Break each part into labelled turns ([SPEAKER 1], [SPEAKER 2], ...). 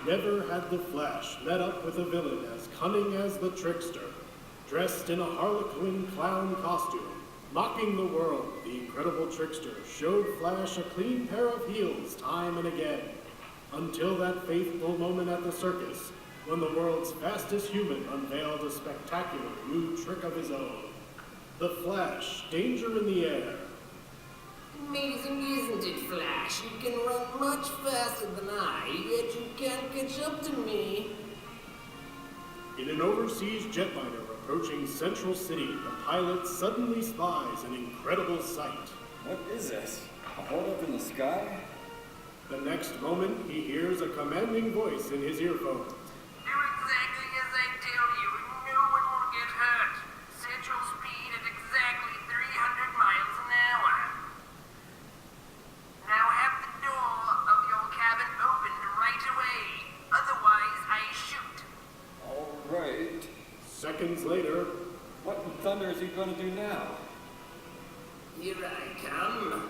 [SPEAKER 1] Never had the Flash met up with a villain as cunning as the Trickster. Dressed in a Harlequin clown costume, mocking the world, the incredible Trickster showed Flash a clean pair of heels time and again, until that faithful moment at the circus, when the world's fastest human unveiled a spectacular new trick of his own. The Flash, danger in the air.
[SPEAKER 2] Amazing, isn't it, Flash? You can run much faster than I, yet you can't catch up to me.
[SPEAKER 1] In an overseas jetliner approaching Central City, the pilot suddenly spies an incredible sight.
[SPEAKER 3] What is this? A holdup in the sky?
[SPEAKER 1] The next moment, he hears a commanding voice in his earphones.
[SPEAKER 2] Do exactly as I tell you, and no one will get hurt. Central speed at exactly 300 miles an hour. Now have the door of your cabin opened right away. Otherwise, I shoot.
[SPEAKER 3] All right.
[SPEAKER 1] Seconds later,
[SPEAKER 3] What in thunder is he going to do now?
[SPEAKER 2] Here I come.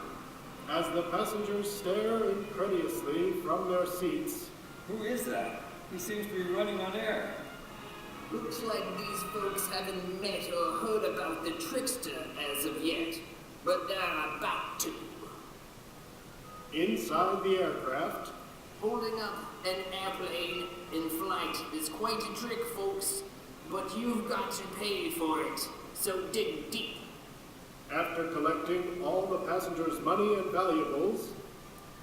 [SPEAKER 1] as the passengers stare incredulously from their seats,
[SPEAKER 3] Who is that? He seems to be running on air.
[SPEAKER 2] Looks like these folks haven't met or heard about the Trickster as of yet, but they're about to.
[SPEAKER 1] inside the aircraft,
[SPEAKER 2] Holding up an airplane in flight is quite a trick, folks, but you've got to pay for it, so dig deep.
[SPEAKER 1] after collecting all the passengers' money and valuables,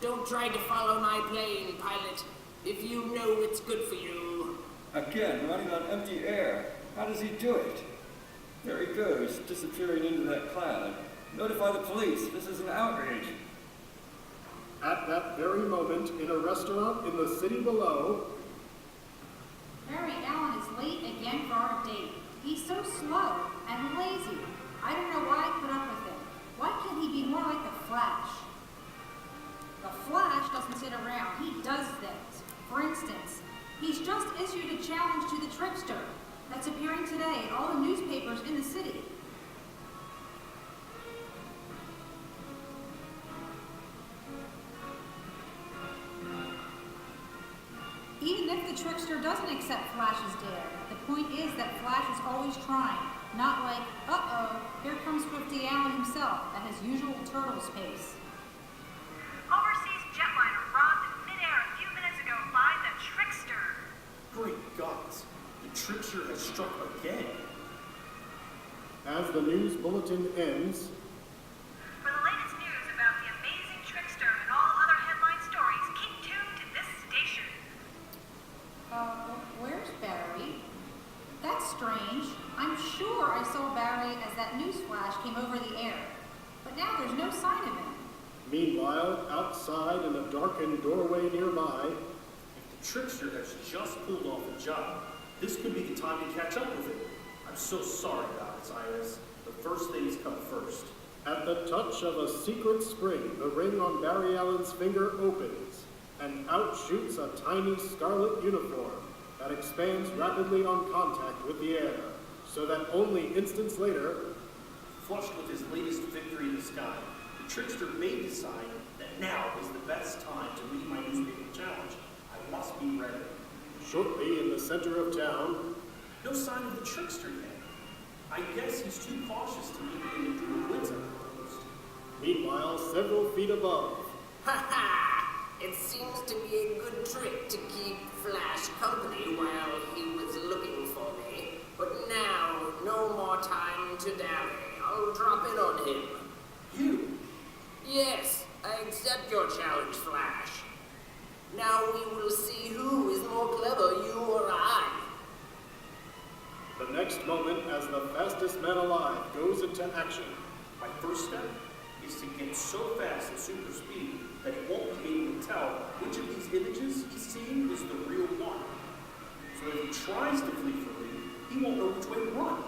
[SPEAKER 2] Don't try to follow my plane, pilot, if you know it's good for you.
[SPEAKER 3] Again, running on empty air. How does he do it? There he goes, disappearing into that cloud. Notify the police. This is an outrage.
[SPEAKER 1] at that very moment in a restaurant in the city below,
[SPEAKER 4] Barry Allen is late again for our date. He's so slow and lazy. I don't know why I put up with him. Why can't he be more like the Flash? The Flash doesn't sit around. He does things. For instance, he's just issued a challenge to the Trickster that's appearing today in all the newspapers in the city. Even if the Trickster doesn't accept Flash's dare, the point is that Flash is always trying. Not like, uh-oh, here comes Swifty Allen himself at his usual turtle's pace.
[SPEAKER 5] Overseas jetliner robbed in midair a few minutes ago by the Trickster.
[SPEAKER 6] Great gods, the Trickster has struck again.
[SPEAKER 1] as the news bulletin ends,
[SPEAKER 5] For the latest news about the amazing Trickster and all other headline stories, keep tuned to this station.
[SPEAKER 4] Where's Barry? That's strange. I'm sure I saw Barry as that news flash came over the air. But now there's no sign of him.
[SPEAKER 1] meanwhile, outside in a darkened doorway nearby,
[SPEAKER 6] If the Trickster has just pulled off a job, this could be the time to catch up with him. I'm so sorry about it, Cyrus. The first things come first.
[SPEAKER 1] at the touch of a secret spring, the ring on Barry Allen's finger opens, and out shoots a tiny scarlet uniform that expands rapidly on contact with the air, so that only instants later,
[SPEAKER 6] Flushed with his latest victory in the sky, the Trickster may decide that now is the best time to meet my newspaper challenge. I must be ready.
[SPEAKER 1] shortly in the center of town,
[SPEAKER 6] No sign of the Trickster yet. I guess he's too cautious to meet me in the Dual Woods, I proposed.
[SPEAKER 1] meanwhile, several feet above,
[SPEAKER 2] Ha ha! It seems to be a good trick to keep Flash company while he was looking for me. But now, no more time to dally. I'll drop in on him.
[SPEAKER 6] You?
[SPEAKER 2] Yes, I accept your challenge, Flash. Now we will see who is more clever, you or I.
[SPEAKER 1] the next moment as the fastest man alive goes into action.
[SPEAKER 6] My first step is to get so fast at super speed that he won't be able to tell which of these images he's seeing is the real one. So if he tries to flee from me, he won't know which way to run.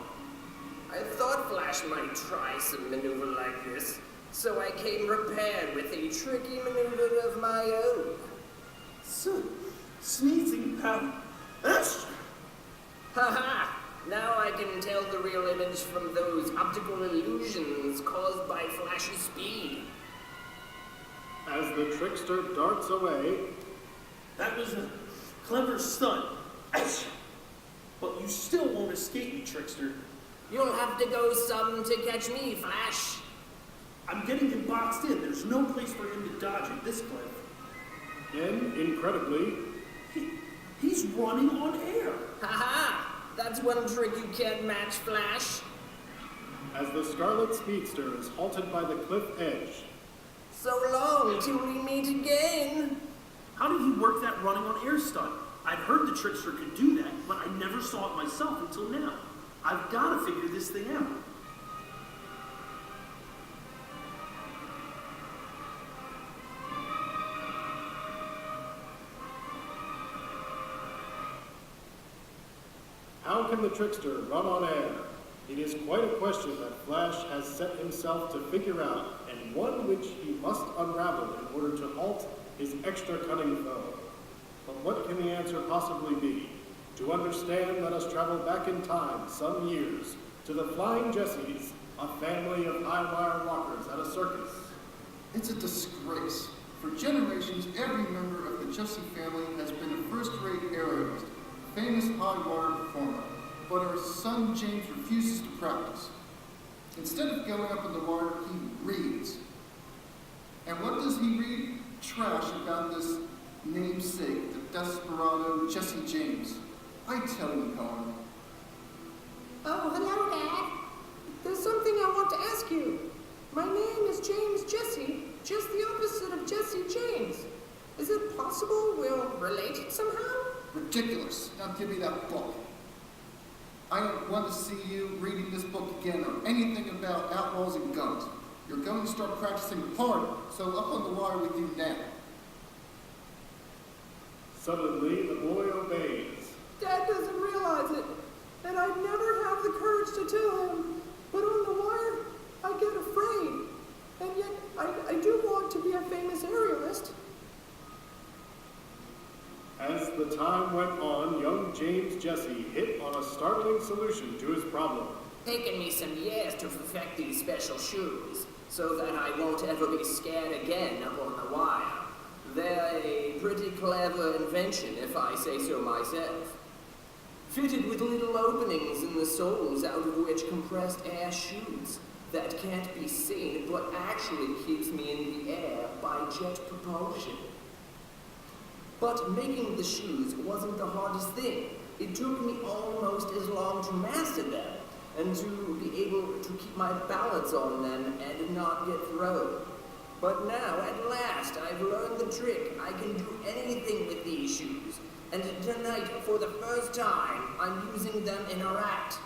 [SPEAKER 2] I thought Flash might try some maneuver like this, so I came prepared with a tricky maneuver of my own.
[SPEAKER 6] So, sneezing power. That's
[SPEAKER 2] Haha! Now I can tell the real image from those optical illusions caused by Flash's speed.
[SPEAKER 1] As the Trickster darts away,
[SPEAKER 6] That was a Clever stunt. But you still won't escape me, Trickster.
[SPEAKER 2] You'll have to go some to catch me, Flash.
[SPEAKER 6] I'm getting him boxed in. There's no place for him to dodge at this cliff.
[SPEAKER 1] And, incredibly,
[SPEAKER 6] He's running on air.
[SPEAKER 2] Haha! That's one trick you can't match, Flash.
[SPEAKER 1] as the Scarlet Speedster is halted by the cliff edge.
[SPEAKER 2] So long till we meet again.
[SPEAKER 6] How did he work that running on air stunt? I'd heard the Trickster could do that, but I never saw it myself until now. I've got to figure this thing out.
[SPEAKER 1] How can the Trickster run on air? It is quite a question that Flash has set himself to figure out, and one which he must unravel in order to halt his extra cunning foe. But what can the answer possibly be? To understand, let us travel back in time some years to the Flying Jessies, a family of high-wire walkers at a circus.
[SPEAKER 7] It's a disgrace. For generations, every member of the Jesse family has been a first-rate aerialist, a famous high-wire performer. But our son James refuses to practice. Instead of going up in the wire, he reads. And what does he read? Trash about this namesake, the desperado Jesse James. I tell you, Colin.
[SPEAKER 8] Oh, hello, Dad. There's something I want to ask you. My name is James Jesse, just the opposite of Jesse James. Is it possible we're related somehow?
[SPEAKER 7] Ridiculous. Now give me that book. I don't want to see you reading this book again or anything about outlaws and guns. You're going to start practicing harder, so up on the wire with you now.
[SPEAKER 1] Suddenly, the boy obeys.
[SPEAKER 8] Dad doesn't realize it, and I'd never have the courage to tell him. But on the wire, I get afraid. And yet, I do want to be a famous aerialist.
[SPEAKER 1] As the time went on, young James Jesse hit on a startling solution to his problem.
[SPEAKER 2] Taken me some years to perfect these special shoes, so that I won't ever be scared again up on the wire. They're a pretty clever invention, if I say so myself. Fitted with little openings in the soles out of which compressed air shoots that can't be seen but actually keeps me in the air by jet propulsion. But making the shoes wasn't the hardest thing. It took me almost as long to master them and to be able to keep my balance on them and not get thrown. But now, at last, I've learned the trick. I can do anything with these shoes. And tonight, for the first time, I'm using them in a act.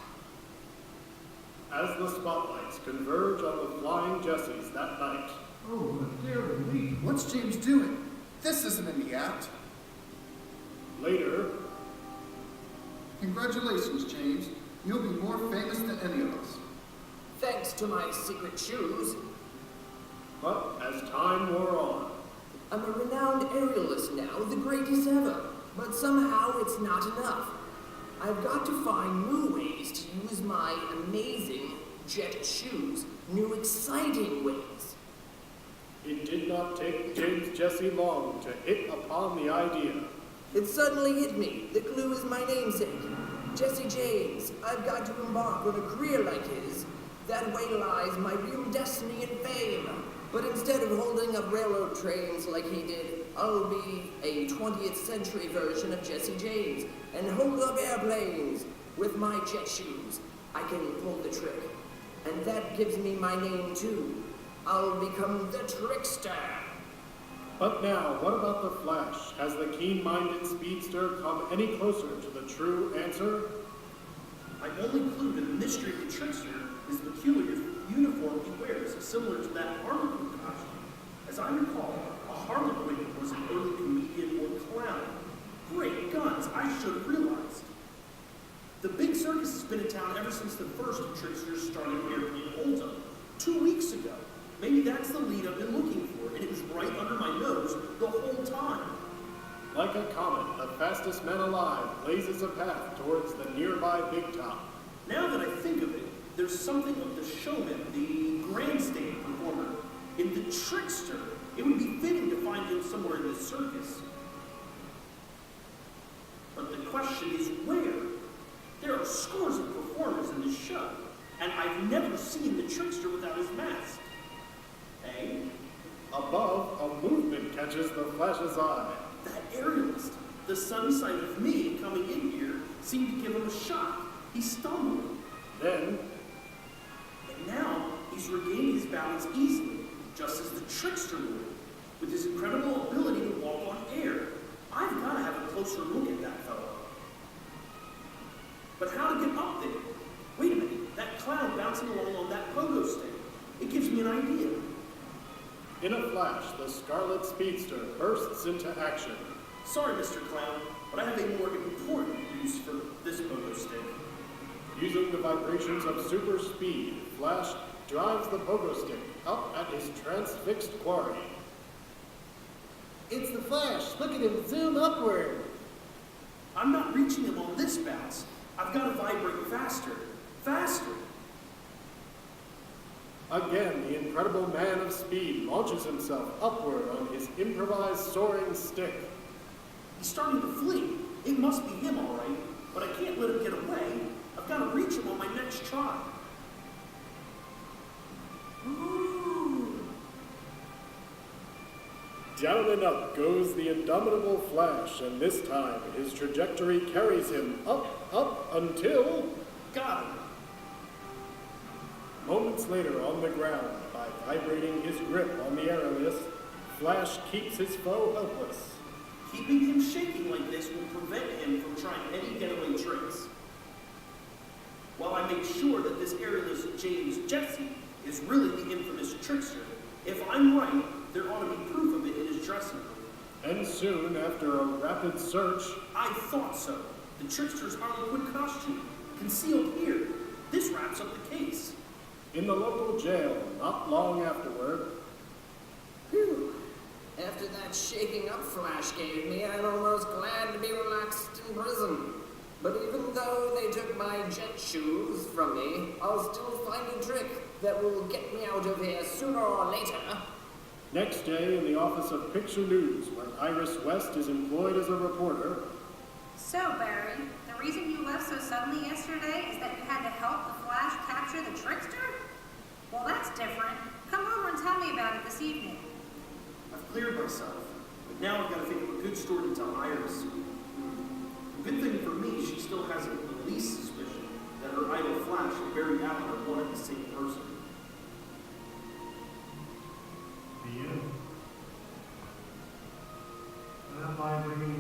[SPEAKER 1] As the spotlights converge on the Flying Jessies that night.
[SPEAKER 7] Oh, dear me. What's James doing? This isn't in the act.
[SPEAKER 1] Later,
[SPEAKER 7] Congratulations, James. You'll be more famous than any of us.
[SPEAKER 2] Thanks to my secret shoes,
[SPEAKER 1] but as time wore on,
[SPEAKER 2] I'm a renowned aerialist now, the greatest ever. But somehow it's not enough. I've got to find new ways to use my amazing jet shoes, new exciting ways.
[SPEAKER 1] it did not take James Jesse long to hit upon the idea.
[SPEAKER 2] It suddenly hit me. The clue is my namesake. Jesse James. I've got to embark on a career like his. That way lies my real destiny and fame. But instead of holding up railroad trains like he did, I'll be a 20th century version of Jesse James and hold up airplanes with my jet shoes. I can pull the trick. And that gives me my name too. I'll become the Trickster.
[SPEAKER 1] But now, what about the Flash? Has the keen-minded speedster come any closer to the true answer?
[SPEAKER 6] My only clue to the mystery of the Trickster is the peculiar uniform he wears, similar to that Harlequin costume. As I recall, a Harlequin was an early comedian or clown. Great guns, I should have realized. The big circus has been in town ever since the first of Trickster's started airplane holdup, 2 weeks ago. Maybe that's the lead I've been looking for, and it was right under my nose the whole time.
[SPEAKER 1] Like a comet, the fastest man alive blazes a path towards the nearby Big Top.
[SPEAKER 6] Now that I think of it, there's something of the showman, the grandstand performer, in the Trickster. It would be fitting to find him somewhere in the circus. But the question is where? There are scores of performers in this show, and I've never seen the Trickster without his mask. Eh?
[SPEAKER 1] Above, a movement catches the Flash's eye.
[SPEAKER 6] That aerialist, the sunny side of me coming in here, seemed to give him a shock. He stumbled.
[SPEAKER 1] Then,
[SPEAKER 6] And now, he's regained his balance easily, just as the Trickster would, with his incredible ability to walk on air. I've got to have a closer look at that fellow. But how to get up there? Wait a minute, that cloud bouncing along on that pogo stick. It gives me an idea.
[SPEAKER 1] in a flash, the Scarlet Speedster bursts into action.
[SPEAKER 6] Sorry, Mr. Clown, but I have a more important use for this pogo stick.
[SPEAKER 1] Using the vibrations of super speed, Flash drives the pogo stick up at his transfixed quarry.
[SPEAKER 8] It's the Flash. Look at him zoom upward.
[SPEAKER 6] I'm not reaching him on this bounce. I've got to vibrate faster. Faster!
[SPEAKER 1] Again, the incredible man of speed launches himself upward on his improvised soaring stick.
[SPEAKER 6] He's starting to flee. It must be him, all right. But I can't let him get away. I've got to reach him on my next try. Ooh.
[SPEAKER 1] Down and up goes the indomitable Flash, and this time his trajectory carries him up, until...
[SPEAKER 6] Got him.
[SPEAKER 1] Moments later on the ground, by vibrating his grip on the aerialist, Flash keeps his foe helpless.
[SPEAKER 6] Keeping him shaking like this will prevent him from trying any getaway tricks. While I make sure that this aerialist James Jesse is really the infamous Trickster, if I'm right, there ought to be proof of it in his dressing room.
[SPEAKER 1] And soon, after a rapid search,
[SPEAKER 6] I thought so. The Trickster's Harlequin costume, concealed here. This wraps up the case.
[SPEAKER 1] in the local jail, not long afterward,
[SPEAKER 2] Whew. After that shaking up Flash gave me, I'm almost glad to be relaxed in prison. But even though they took my jet shoes from me, I'll still find a trick that will get me out of here sooner or later.
[SPEAKER 1] next day in the office of Picture News, where Iris West is employed as a reporter,
[SPEAKER 4] So, Barry, the reason you left so suddenly yesterday is that you had to help the Flash capture the Trickster? Well, that's different. Come over and tell me about it this evening.
[SPEAKER 6] I've cleared myself, but now I've got to think of a good story to tell Iris. The good thing for me, she still hasn't the least suspicion that her idol Flash and Barry Allen are one and the same person.
[SPEAKER 9] The end. And by bringing